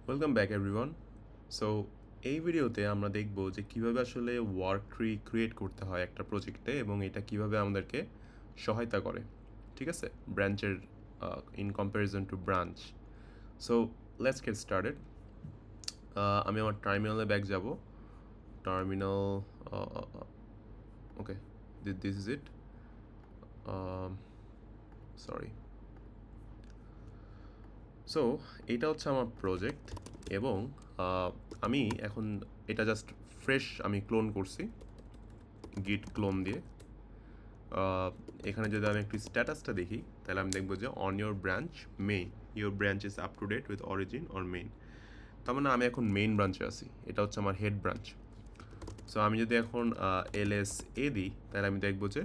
Welcome back everyone. So এই ভিডিওতে আমরা দেখব যে কিভাবে আসলে ওয়ার্ক ট্রি ক্রিয়েট করতে হয় একটা প্রজেক্টে এবং এটা কিভাবে আমাদেরকে সহায়তা করে, ঠিক আছে, ব্রাঞ্চের in comparison two branch. So let's get started. আমি আমার টার্মিনালে ব্যাক যাব। Terminal, okay, this is it. Sorry. So এটা হচ্ছে আমার প্রজেক্ট এবং আমি এখন এটা জাস্ট ফ্রেশ আমি ক্লোন করছি গিট ক্লোন দিয়ে। এখানে যদি আমি একটু স্ট্যাটাসটা দেখি তাহলে আমি দেখবো যে on your branch main, your branch is up to date with origin or main. তার মানে আমি এখন মেইন ব্রাঞ্চে আছি, এটা হচ্ছে আমার হেড ব্রাঞ্চ। সো আমি যদি এখন LS দিই তাহলে আমি দেখবো যে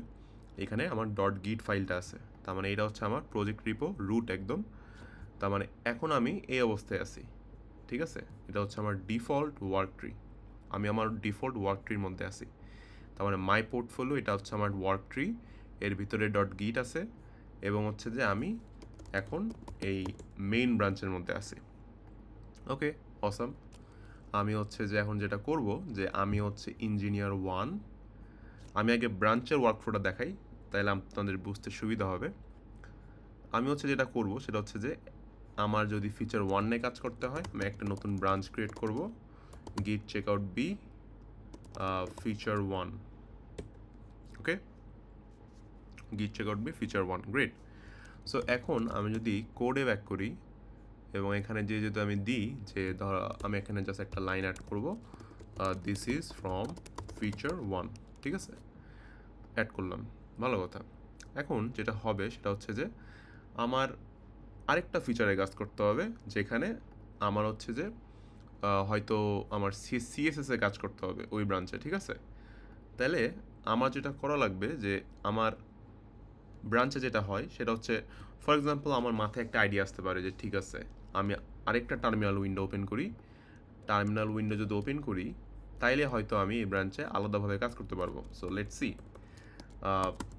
এখানে আমার ডট গিট ফাইলটা আছে। তার মানে এটা হচ্ছে আমার প্রজেক্ট রিপো রুট একদম। তার মানে এখন আমি এই অবস্থায় আছি, ঠিক আছে। এটা হচ্ছে আমার ডিফল্ট ওয়ার্ক ট্রি, আমি আমার ডিফল্ট ওয়ার্ক ট্রির মধ্যে আছি। তার মানে মাই পোর্টফোলিও, এটা হচ্ছে আমার ওয়ার্ক ট্রি, এর ভিতরে ডট গিট আছে এবং হচ্ছে যে আমি এখন এই মেইন ব্রাঞ্চের মধ্যে আছি। ওকে, অসাম। আমি হচ্ছে যে এখন যেটা করব যে আমি হচ্ছে ইঞ্জিনিয়ার 1। আমি আগে ব্রাঞ্চের ওয়ার্কফ্লোটা দেখাই, তাহলে আপনাদের বুঝতে সুবিধা হবে। আমি হচ্ছে যেটা করব সেটা হচ্ছে যে আমার যদি ফিচার 1 নিয়ে কাজ করতে হয় আমি একটা নতুন ব্রাঞ্চ ক্রিয়েট করব, গিট checkout B feature 1। Okay, git checkout B feature 1, great. So এখন আমি যদি কোডে ব্যাক করি এবং এখানে যে যদি আমি দিই যে ধর আমি এখানে জাস্ট একটা লাইন অ্যাড করব, দিস ইজ ফ্রম ফিচার 1, ঠিক আছে, অ্যাড করলাম, ভালো কথা। এখন যেটা হবে সেটা হচ্ছে যে আমার আরেকটা ফিচারে কাজ করতে হবে, যেখানে আমার হচ্ছে যে হয়তো আমার CSS এ কাজ করতে হবে ওই ব্রাঞ্চে, ঠিক আছে। তাহলে আমার যেটা করা লাগবে যে আমার ব্রাঞ্চে যেটা হয় সেটা হচ্ছে, ফর এক্সাম্পল আমার মাথায় একটা আইডিয়া আসতে পারে যে ঠিক আছে আমি আরেকটা টার্মিনাল উইন্ডো ওপেন করি। টার্মিনাল উইন্ডো যদি ওপেন করি তাইলে হয়তো আমি এই ব্রাঞ্চে আলাদাভাবে কাজ করতে পারবো। So let's see.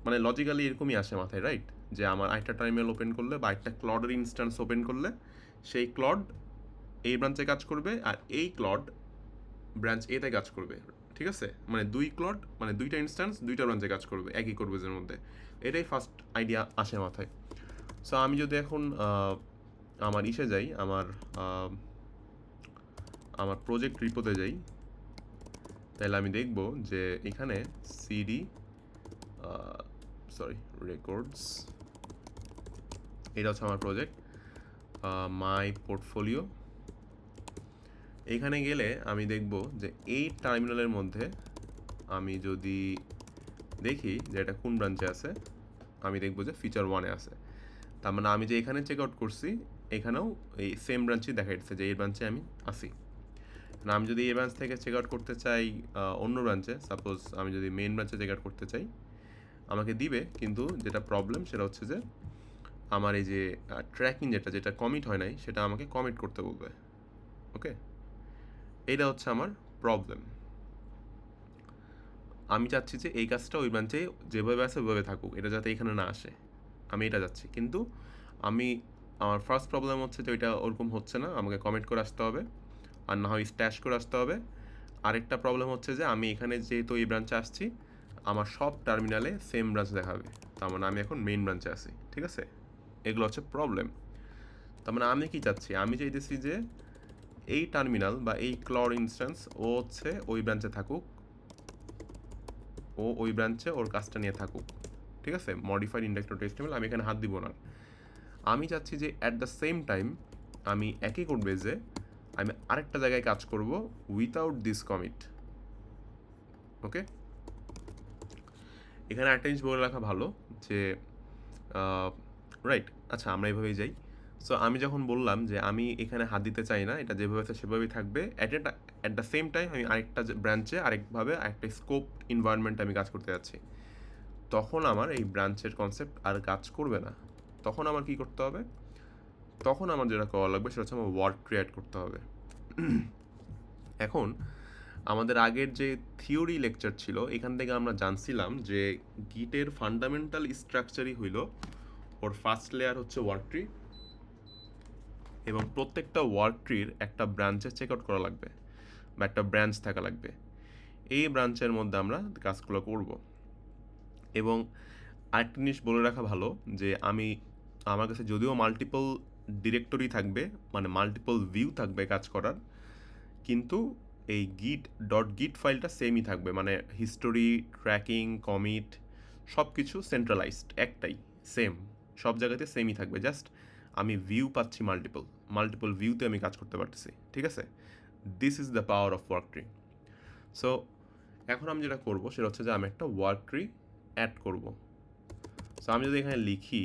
মানে লজিক্যালি এরকমই আসে মাথায়, রাইট, যে আমার আরেকটা টার্মিনাল ওপেন করলে বা একটা ক্লডের ইনস্ট্যান্স ওপেন করলে সেই ক্লড এই ব্রাঞ্চে কাজ করবে আর এই ক্লড ব্রাঞ্চ এতে কাজ করবে, ঠিক আছে। মানে দুই ক্লড মানে দুইটা ইনস্ট্যান্স দুইটা ব্রাঞ্চে কাজ করবে একই করবেজের মধ্যে। এটাই ফার্স্ট আইডিয়া আসে মাথায়। সো আমি যদি এখন আমার ইসে যাই, আমার আমার প্রজেক্ট রিপোতে যাই, তাহলে আমি দেখব যে এখানে সিডি সরি রেকর্ডস, এটা হচ্ছে আমার প্রজেক্ট মাই পোর্টফোলিও। এখানে গেলে আমি দেখব যে এই টার্মিনালের মধ্যে আমি যদি দেখি যে এটা কোন ব্রাঞ্চে আছে, আমি দেখব যে ফিচার 1-এ আছে। তার মানে আমি যে এখানে চেক আউট করছি এখানেও এই সেম ব্রাঞ্চই দেখা যাচ্ছে যে এই ব্রাঞ্চে আমি আসি। না আমি যদি এই ব্রাঞ্চ থেকে চেক আউট করতে চাই অন্য ব্রাঞ্চে, সাপোজ আমি যদি মেইন ব্রাঞ্চে চেক আউট করতে চাই আমাকে দিবে, কিন্তু যেটা প্রবলেম সেটা হচ্ছে যে আমার এই যে ট্র্যাকিং যেটা কমিট হয় নাই সেটা আমাকে কমিট করতে বলবে। ওকে, এইটা হচ্ছে আমার প্রবলেম। আমি চাচ্ছি যে এই কাজটা ওই ব্রাঞ্চে যেভাবে আছে ওইভাবে থাকুক, এটা যাতে এখানে না আসে, আমি এটা যাচ্ছি। কিন্তু আমি আমার ফার্স্ট প্রবলেম হচ্ছে যে ওইটা ওরকম হচ্ছে না, আমাকে কমিট করে আসতে হবে আর না হয় স্ট্যাশ করে আসতে হবে। আরেকটা প্রবলেম হচ্ছে যে আমি এখানে যেহেতু এই ব্রাঞ্চে আসছি আমার সব টার্মিনালে সেম ব্রাঞ্চ দেখাবে, তার মানে আমি এখন মেইন ব্রাঞ্চে আছি, ঠিক আছে। এগুলো হচ্ছে প্রবলেম। তার মানে আমি কি চাচ্ছি, আমি চাইতেছি যে এই টার্মিনাল বা এই ক্লড ইনস্ট্যান্স ও হচ্ছে ওই ব্রাঞ্চে থাকুক, ও ওই ব্রাঞ্চে ওর কাজটা নিয়ে থাকুক, ঠিক আছে। মডিফাইড ইন্ডেক্স ডট এইচটিএমএল আমি এখানে হাত দিব না। আমি চাচ্ছি যে অ্যাট দ্য সেম টাইম আমি একই কোড বেজে আমি আরেকটা জায়গায় কাজ করব উইথাউট দিস কমিট। ওকে, এখানে একটা জিনিস বলে রাখা ভালো যে রাইট, আচ্ছা আমরা এইভাবেই যাই। সো আমি যখন বললাম যে আমি এখানে হাত দিতে চাই না, এটা যেভাবে আছে সেভাবেই থাকবে, অ্যাট দ্য সেম টাইম আমি আরেকটা ব্রাঞ্চে আরেকভাবে আরেকটা স্কোপ ইনভায়রনমেন্টে আমি কাজ করতে যাচ্ছি, তখন আমার এই ব্রাঞ্চের কনসেপ্ট আর কাজ করবে না। তখন আমার কি করতে হবে, তখন আমার যেটা করা লাগবে সেটা হচ্ছে আমার ওয়ার্ক ক্রিয়েট করতে হবে। এখন আমাদের আগের যে থিওরি লেকচার ছিল এখান থেকে আমরা জানছিলাম যে গিটের ফান্ডামেন্টাল স্ট্রাকচারই হইল ওর ফার্স্ট লেয়ার হচ্ছে ওয়ার্ক ট্রি, এবং প্রত্যেকটা ওয়ার্ক ট্রির একটা ব্রাঞ্চে চেক আউট করা লাগবে বা একটা ব্রাঞ্চ থাকা লাগবে। এই ব্রাঞ্চের মধ্যে আমরা কাজগুলো করব। এবং আরেকটা জিনিস বলে রাখা ভালো যে আমার কাছে যদিও মাল্টিপল ডিরেক্টরি থাকবে, মানে মাল্টিপল ভিউ থাকবে কাজ করার, কিন্তু এই git ফাইলটা সেমই থাকবে, মানে হিস্টোরি, ট্র্যাকিং, কমিট সব কিছু সেন্ট্রালাইজড একটাই, সেম, সব জায়গাতে সেমই থাকবে। জাস্ট আমি ভিউ পাচ্ছি মাল্টিপল ভিউতে আমি কাজ করতে পারতেছি, ঠিক আছে? This is the power of work tree. So এখন আমি যেটা করব সেটা হচ্ছে যে আমি একটা ওয়ার্ক ট্রি অ্যাড করব। সো আমি যদি এখানে লিখি,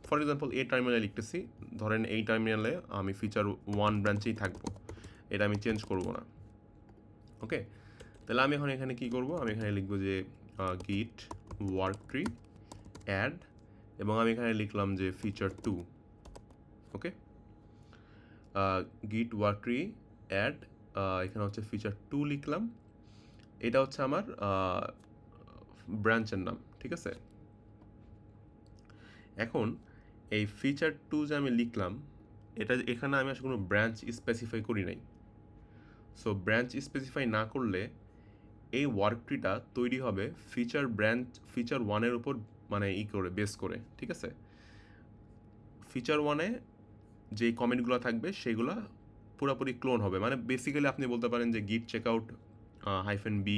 ফর এক্সাম্পল এই টার্মিনালে লিখতেছি, ধরেন এই টার্মিনালে আমি ফিচার 1 ব্রাঞ্চেই থাকবো, এটা আমি চেঞ্জ করব না। ওকে, তাহলে আমি এখন এখানে কি করব, আমি এখানে লিখব যে গিট ওয়ার্ক ট্রি অ্যাড, এবং আমি এখানে লিখলাম যে ফিচার 2। ওকে, গিট ওয়ার্ক ট্রি অ্যাড, এখানে হচ্ছে ফিচার 2 লিখলাম। এটা হচ্ছে আমার ব্রাঞ্চের নাম, ঠিক আছে? এখন এই ফিচার 2 যে আমি লিখলাম, এখানে আমি আসলে কোনো ব্রাঞ্চ স্পেসিফাই করি নাই। সো ব্রাঞ্চ স্পেসিফাই না করলে এই ওয়ার্ক ট্রিটা তৈরি হবে ফিচার 1-এর উপর, মানে করে বেস করে, ঠিক আছে? ফিচার 1-এ যে কমেন্টগুলো থাকবে সেগুলো পুরোপুরি ক্লোন হবে, মানে বেসিক্যালি আপনি বলতে পারেন যে গিট চেকআউট -b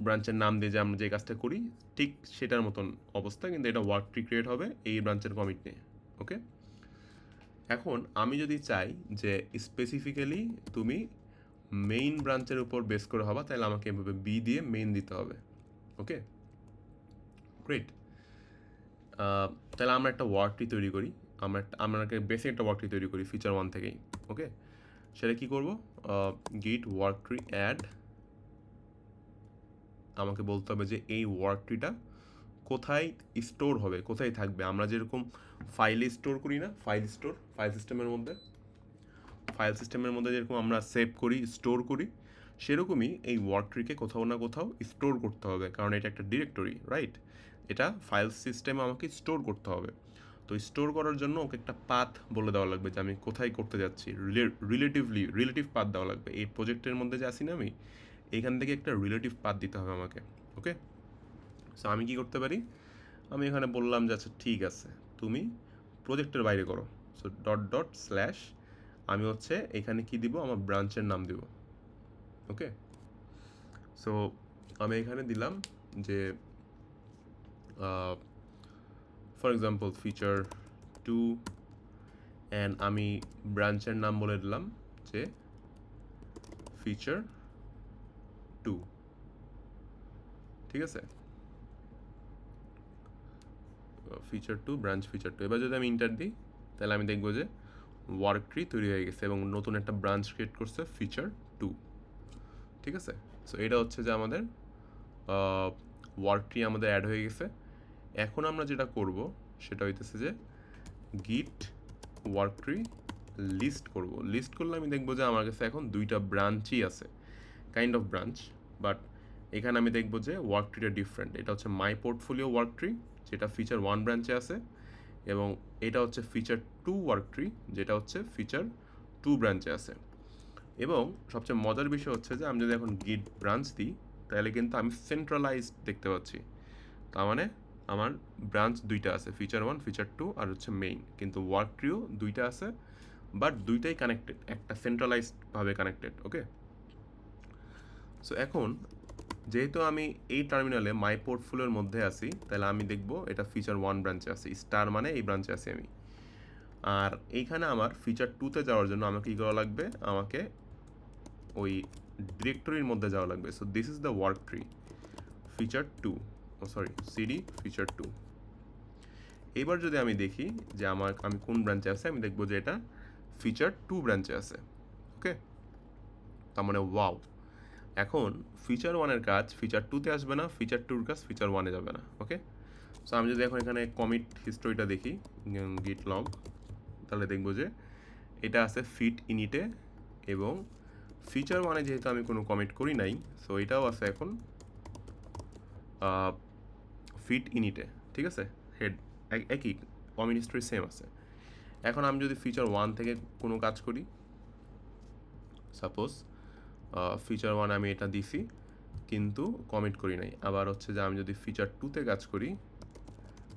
ব্রাঞ্চের নাম দিয়ে যে আমরা যে কাজটা করি ঠিক সেটার মতন অবস্থা, কিন্তু এটা ওয়ার্ক ট্রি ক্রিয়েট হবে এই ব্রাঞ্চের কমিট নিয়ে। ওকে, এখন আমি যদি চাই যে স্পেসিফিক্যালি তুমি মেইন ব্রাঞ্চের উপর বেস করে হবা, তাহলে আমাকে এভাবে বি দিয়ে মেইন দিতে হবে। ওকে, গ্রেট। তাহলে আমরা একটা ওয়ার্ক ট্রি তৈরি করি, আমরা বেসিক একটা ওয়ার্ক ট্রি তৈরি করি ফিচার 1 থেকেই। ওকে, সেটা কি করব, গিট ওয়ার্ক ট্রি অ্যাড, আমাকে বলতে হবে যে এই ওয়ার্ক ট্রিটা কোথায় স্টোর হবে, কোথায় থাকবে। আমরা যেরকম ফাইলে স্টোর করি না, ফাইল সিস্টেমের মধ্যে যেরকম আমরা সেভ করি, স্টোর করি, সেরকমই এই ওয়ার্ক ট্রিকে কোথাও না কোথাও স্টোর করতে হবে, কারণ এটা একটা ডিরেক্টরি, রাইট? এটা ফাইল সিস্টেমে আমাকে স্টোর করতে হবে। তো স্টোর করার জন্য ওকে একটা পাথ বলে দেওয়া লাগবে যে আমি কোথায় করতে যাচ্ছি, রিলেটিভ পাথ দেওয়া লাগবে। এই প্রজেক্টের মধ্যে যে আসি না আমি, এইখান থেকে একটা রিলেটিভ পাথ দিতে হবে আমাকে। ওকে, সো আমি কি করতে পারি, আমি এখানে বললাম যে আচ্ছা ঠিক আছে, তুমি প্রজেক্টের বাইরে করো। সো // আমি হচ্ছে এখানে কি দিব, আমার ব্রাঞ্চের নাম দিব। ওকে, সো আমি এখানে দিলাম যে ফর এক্সাম্পল ফিচার 2, অ্যান্ড আমি ব্রাঞ্চের নাম বলে দিলাম যে ফিচার 2, ঠিক আছে? Feature 2 branch feature 2। এবার যদি আমি ইন্টার দিই, তাহলে আমি দেখবো যে ওয়ার্ক ট্রি তৈরি হয়ে গেছে এবং নতুন একটা ব্রাঞ্চ ক্রিয়েট করছে ফিচার 2, ঠিক আছে? সো এটা হচ্ছে যে আমাদের ওয়ার্ক ট্রি আমাদের অ্যাড হয়ে গেছে। এখন আমরা যেটা করব সেটা হইতেছে যে গিট ওয়ার্ক ট্রি লিস্ট করলে আমি দেখবো যে আমার কাছে এখন 2টা ব্রাঞ্চই আছে, কাইন্ড অফ ব্রাঞ্চ, বাট এখানে আমি দেখবো যে ওয়ার্ক ট্রিটা ডিফারেন্ট। এটা হচ্ছে মাই পোর্টফোলিও ওয়ার্ক ট্রি, যেটা ফিচার 1 ব্রাঞ্চে আছে, এবং এটা হচ্ছে ফিচার 2 ওয়ার্ক ট্রি, যেটা হচ্ছে ফিচার 2 ব্রাঞ্চে আছে। এবং সবচেয়ে মজার বিষয় হচ্ছে যে আমি যদি এখন গিট ব্রাঞ্চ দিই, তাহলে কিন্তু আমি সেন্ট্রালাইজড দেখতে পাচ্ছি। তার মানে আমার ব্রাঞ্চ 2টা আছে, ফিচার 1 ফিচার 2 আর হচ্ছে মেইন, কিন্তু ওয়ার্ক ট্রিও 2টা আছে, বাট 2টাই কানেক্টেড, একটা সেন্ট্রালাইজডভাবে কানেক্টেড। ওকে, সো এখন যেহেতু আমি এই টার্মিনালে মাই পোর্টফোলিওর মধ্যে আছি, তাহলে আমি দেখব এটা ফিচার 1 ব্রাঞ্চে আছে, স্টার মানে এই ব্রাঞ্চে আছি আমি। আর এইখানে আমার ফিচার 2তে যাওয়ার জন্য আমাকে কী করা লাগবে, আমাকে ওই ডিরেক্টরির মধ্যে যাওয়া লাগবে। So this is the work tree feature 2, CD feature 2। এবার যদি আমি দেখি যে আমি কোন ব্রাঞ্চে আছে, আমি দেখব যে এটা ফিচার 2 ব্রাঞ্চে আছে। ওকে, তার মানে ওয়াও, এখন ফিচার 1-এর কাজ ফিচার 2-তে আসবে না, ফিচার 2-র কাজ ফিচার 1-এ যাবে না। ওকে, সো আমি যদি এখন এখানে কমিট হিস্টোরিটা দেখি, গিট লগ, তাহলে দেখব যে এটা আছে ফিট ইনিটে, এবং ফিচার 1-এ যেহেতু আমি কোনো কমিট করি নাই, সো এটাও আছে এখন ফিট ইনিটে, ঠিক আছে? হেড একই, কমিট হিস্টোরি সেম আছে। এখন আমি যদি ফিচার 1 থেকে কোনো কাজ করি, সাপোজ ফিচার 1 আমি এটা দিছি কিন্তু কমিট করি নাই, আবার হচ্ছে যে আমি যদি ফিচার 2তে কাজ করি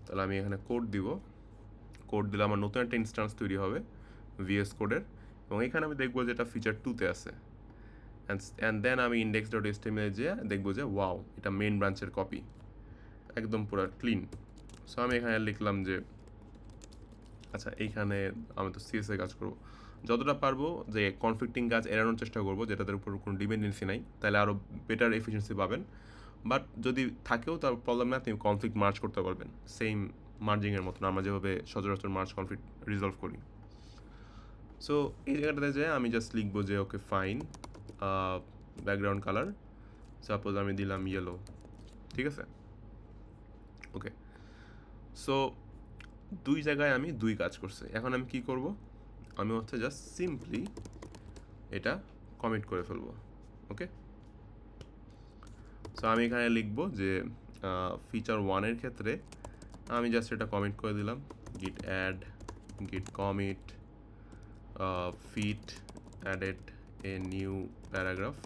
তাহলে আমি এখানে কোড দিব, কোড দিলে আমার নতুন একটা ইনস্ট্যান্স তৈরি হবে ভিএস কোডের, এবং এখানে আমি দেখবো যে এটা ফিচার 2তে আছে, অ্যান্ড দেন আমি index.html যে দেখবো যে ওয়াও এটা মেইন ব্রাঞ্চের কপি, একদম পুরো ক্লিন। সো আমি এখানে লিখলাম যে আচ্ছা এইখানে আমি তো সিএসএ কাজ করব, যতটা পারবো যে কনফ্লিক্টিং কাজ এড়ানোর চেষ্টা করবো যেটাদের উপর কোনো ডিপেন্ডেন্সি নাই, তাহলে আরও বেটার এফিসিয়েন্সি পাবেন। বাট যদি থাকেও তার প্রবলেম না, আপনি কনফ্লিক্ট মার্জ করতে পারবেন সেম মার্জিংয়ের মতন আমরা যেভাবে সচরাচর মার্জ কনফ্লিক্ট রিজলভ করি। সো এই জায়গাটাতে যে আমি জাস্ট লিখবো যে okay fine background colour suppose আমি দিলাম ইয়েলো, ঠিক আছে? ওকে, সো দুই জায়গায় আমি দুই কাজ করছি। এখন আমি কি করব, আমি হচ্ছে জাস্ট সিম্পলি এটা কমিট করে ফেলবো। ওকে, সো আমি এখানে লিখবো যে ফিচার 1-এর ক্ষেত্রে আমি জাস্ট এটা কমিট করে দিলাম, git add git commit feat added a new paragraph.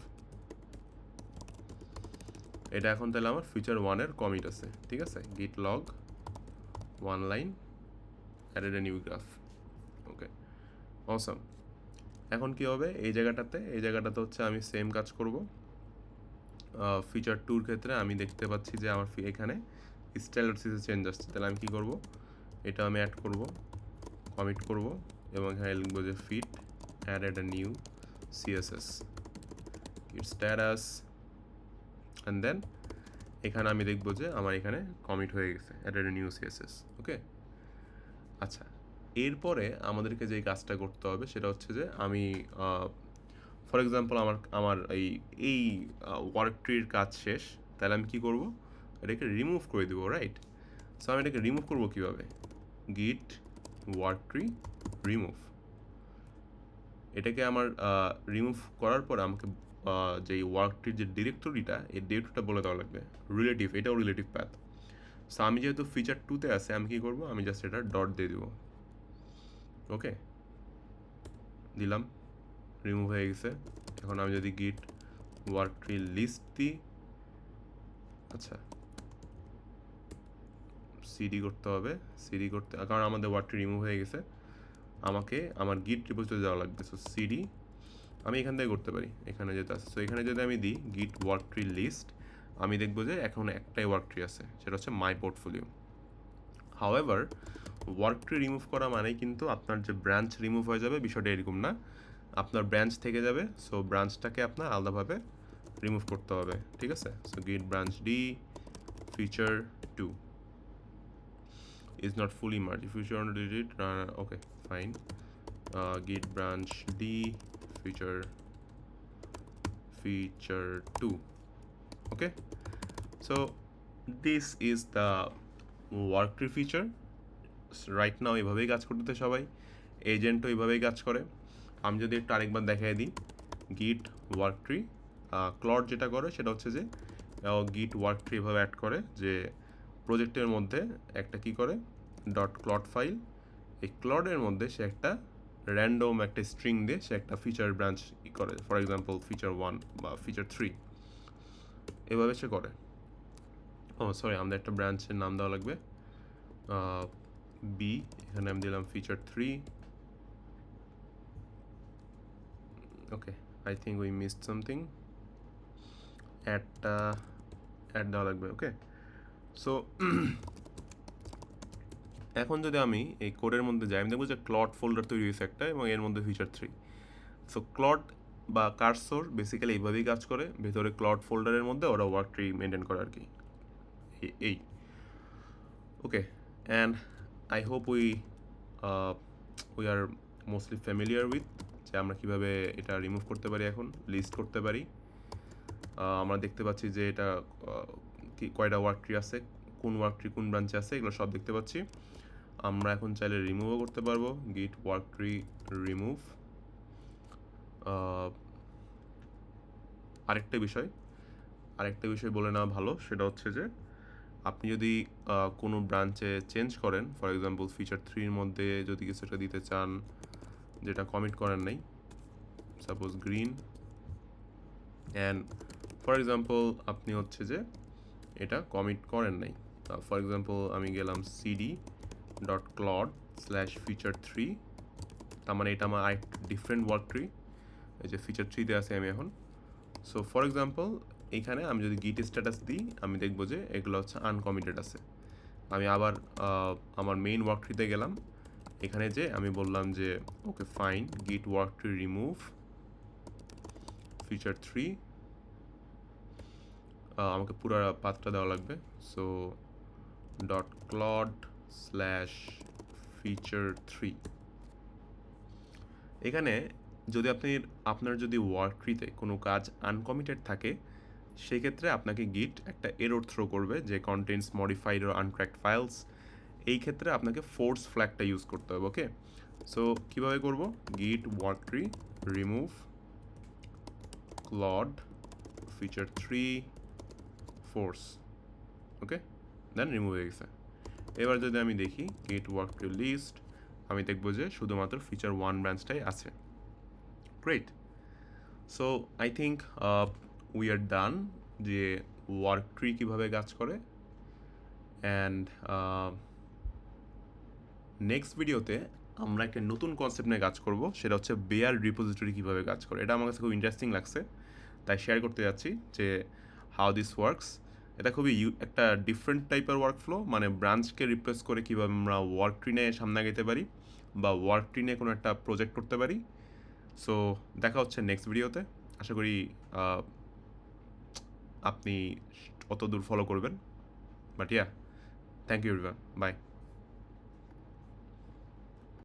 এটা এখন তাহলে আমার ফিচার 1-এর কমিট আছে, ঠিক আছে? Git log 1 line added a new graph. Okay, awesome. এখন কি হবে এই জায়গাটাতে হচ্ছে আমি সেম কাজ করব। ফিচার 2-র ক্ষেত্রে আমি দেখতে পাচ্ছি যে আমার এখানে স্টাইল চেঞ্জ আসছে, তাহলে আমি কি করব, এটা আমি অ্যাড করব, কমিট করব, এবং এখানে লিখবো যে feat added a new CSS git status, and then এখানে আমি দেখব যে আমার এখানে কমিট হয়ে গেছে added a new CSS. Okay, আচ্ছা এরপরে আমাদেরকে যে কাজটা করতে হবে সেটা হচ্ছে যে আমি ফর এক্সাম্পল আমার এই ওয়ার্ক ট্রির কাজ শেষ, তাহলে আমি কি করব, এটাকে রিমুভ করে দিব, রাইট? সো আমি এটাকে রিমুভ করবো কীভাবে, গিট ওয়ার্ক ট্রি রিমুভ। এটাকে আমার রিমুভ করার পর আমাকে যে ওয়ার্ক ট্রির যে ডিরেক্টরিটা, এই ডিরেক্টরিটা বলে দেওয়া লাগবে রিলেটিভ, এটাও রিলেটিভ প্যাথ। সো আমি যেহেতু ফিচার 2-তে আছে আমি কি করব, আমি জাস্ট এটা ডট দিয়ে দিব। ওকে, দিলাম, রিমুভ হয়ে গেছে। এখন আমি যদি গিট ওয়ার্ক ট্রি লিস্ট দিই, আচ্ছা সিডি করতে হবে, সিডি করতে, কারণ আমাদের ওয়ার্ক ট্রি রিমুভ হয়ে গেছে, আমাকে আমার গিট রিপোজিটরি যাওয়া লাগবে। সো সিডি আমি এখান থেকে করতে পারি, এখানে যেতে আছে। সো এখানে যদি আমি দিই গিট ওয়ার্ক ট্রি লিস্ট, আমি দেখবো যে এখন একটাই ওয়ার্ক ট্রি আছে, সেটা হচ্ছে মাই portfolio. However work tree remove করা মানেই কিন্তু আপনার যে ব্রাঞ্চ রিমুভ হয়ে যাবে, বিষয়টা এরকম না, আপনার ব্রাঞ্চ থেকে যাবে। সো ব্রাঞ্চটাকে আপনার আলাদাভাবে রিমুভ করতে হবে, ঠিক আছে? সো গিট branch D feature 2 is not fully merged. If you want to delete it, okay, fine. Git branch D feature 2. Okay, so this is the work tree feature. Right now এইভাবেই কাজ করতে সবাই, এজেন্টও এইভাবেই কাজ করে। আমি যদি একটু আরেকবার দেখাই দিই, গিট ওয়ার্ক ট্রি ক্লড যেটা করে সেটা হচ্ছে যে গিট ওয়ার্ক ট্রি এভাবে অ্যাড করে যে প্রজেক্টের মধ্যে একটা কি করে ডট ক্লড ফাইল, এই ক্লডের মধ্যে সে একটা র্যান্ডম একটা স্ট্রিং দিয়ে সে একটা ফিচার ব্রাঞ্চ করে, ফর এক্সাম্পল ফিচার 1 বা ফিচার 3 এভাবে সে করে। ও সরি, আমাদের একটা ব্রাঞ্চের নাম দেওয়া লাগবে বি, এখানে আমি দিলাম feature 3। Okay, I think we missed something, add দেওয়া লাগবে। ওকে, সো এখন যদি আমি এই কোডের মধ্যে যাই, আমি দেখবো যে ক্লড ফোল্ডার তৈরি হয়েছে একটা, এবং এর মধ্যে ফিচার 3। সো ক্লড বা কার্সর বেসিক্যালি এইভাবেই কাজ করে, ভেতরে ক্লড ফোল্ডারের মধ্যে ওরা ওয়ার্ক ট্রি মেনটেন করে আর কি, এই। Okay, and I hope we are mostly familiar with যে আমরা কীভাবে এটা রিমুভ করতে পারি, এখন লিস্ট করতে পারি। আমরা দেখতে পাচ্ছি যে এটা কয়টা ওয়ার্ক ট্রি আছে, কোন ওয়ার্ক ট্রি কোন ব্রাঞ্চে আছে, এগুলো সব দেখতে পাচ্ছি। আমরা এখন চাইলে রিমুভও করতে পারবো, গিট ওয়ার্ক ট্রি রিমুভ। আরেকটা বিষয় বলে নেওয়া ভালো, সেটা হচ্ছে যে আপনি যদি কোনো ব্রাঞ্চে চেঞ্জ করেন, ফর এক্সাম্পল ফিচার 3-র মধ্যে যদি কিছু একটা দিতে চান যেটা কমিট করেন নাই, suppose green, and for example আপনি হচ্ছে যে এটা কমিট করেন নাই, ফর এক্সাম্পল আমি গেলাম cd.clod/feature3, তার মানে এটা আমার আরেকটা ডিফারেন্ট ওয়ার্ক ট্রি, এই যে ফিচার 3-তে আছে আমি এখন। সো ফর এক্সাম্পল এইখানে আমি যদি গিট স্ট্যাটাস দিই, আমি দেখবো যে এগুলো হচ্ছে আনকমিটেড আছে। আমি আবার আমার মেইন ওয়ার্ক ট্রিতে গেলাম, এখানে যে আমি বললাম যে ওকে ফাইন, গিট ওয়ার্ক ট্রি রিমুভ ফিচার 3, আমাকে পুরো পাথটা দেওয়া লাগবে। সো .clod/feature3, এখানে যদি আপনার যদি ওয়ার্ক ট্রিতে কোনো কাজ আনকমিটেড থাকে, সেক্ষেত্রে আপনাকে গিট একটা এরর থ্রো করবে যে কন্টেন্টস মডিফাইড অর আনক্র্যাক্ট ফাইলস। এই ক্ষেত্রে আপনাকে ফোর্স ফ্ল্যাগটা ইউজ করতে হবে। ওকে, সো কীভাবে করব, git work tree remove Claude feature 3 force, okay, then remove হয়ে গেছে। এবার যদি আমি দেখি গিট ওয়ার্ক ট্রি লিস্ট, আমি দেখব যে শুধুমাত্র ফিচার 1 ব্রাঞ্চটাই আছে। Great. So I think we are done যে ওয়ার্ক ট্রি কীভাবে কাজ করে। অ্যান্ড নেক্সট ভিডিওতে আমরা একটা নতুন কনসেপ্ট নিয়ে কাজ করব, সেটা হচ্ছে বেয়ার রিপোজিটরি কীভাবে কাজ করে। এটা আমার কাছে খুব ইন্টারেস্টিং লাগছে, তাই শেয়ার করতে যাচ্ছি যে হাউ দিস ওয়ার্কস। এটা খুবই একটা ডিফারেন্ট টাইপের ওয়ার্কফ্লো, মানে ব্রাঞ্চকে রিপ্লেস করে কীভাবে আমরা ওয়ার্ক ট্রি নিয়ে সামনে আগাইতে পারি বা ওয়ার্ক ট্রি নিয়ে কোনো একটা প্রজেক্ট করতে পারি। সো দেখা হচ্ছে নেক্সট ভিডিওতে। আশা করি আপনি অত দূর ফলো করবেন। But yeah, thank you everyone, by.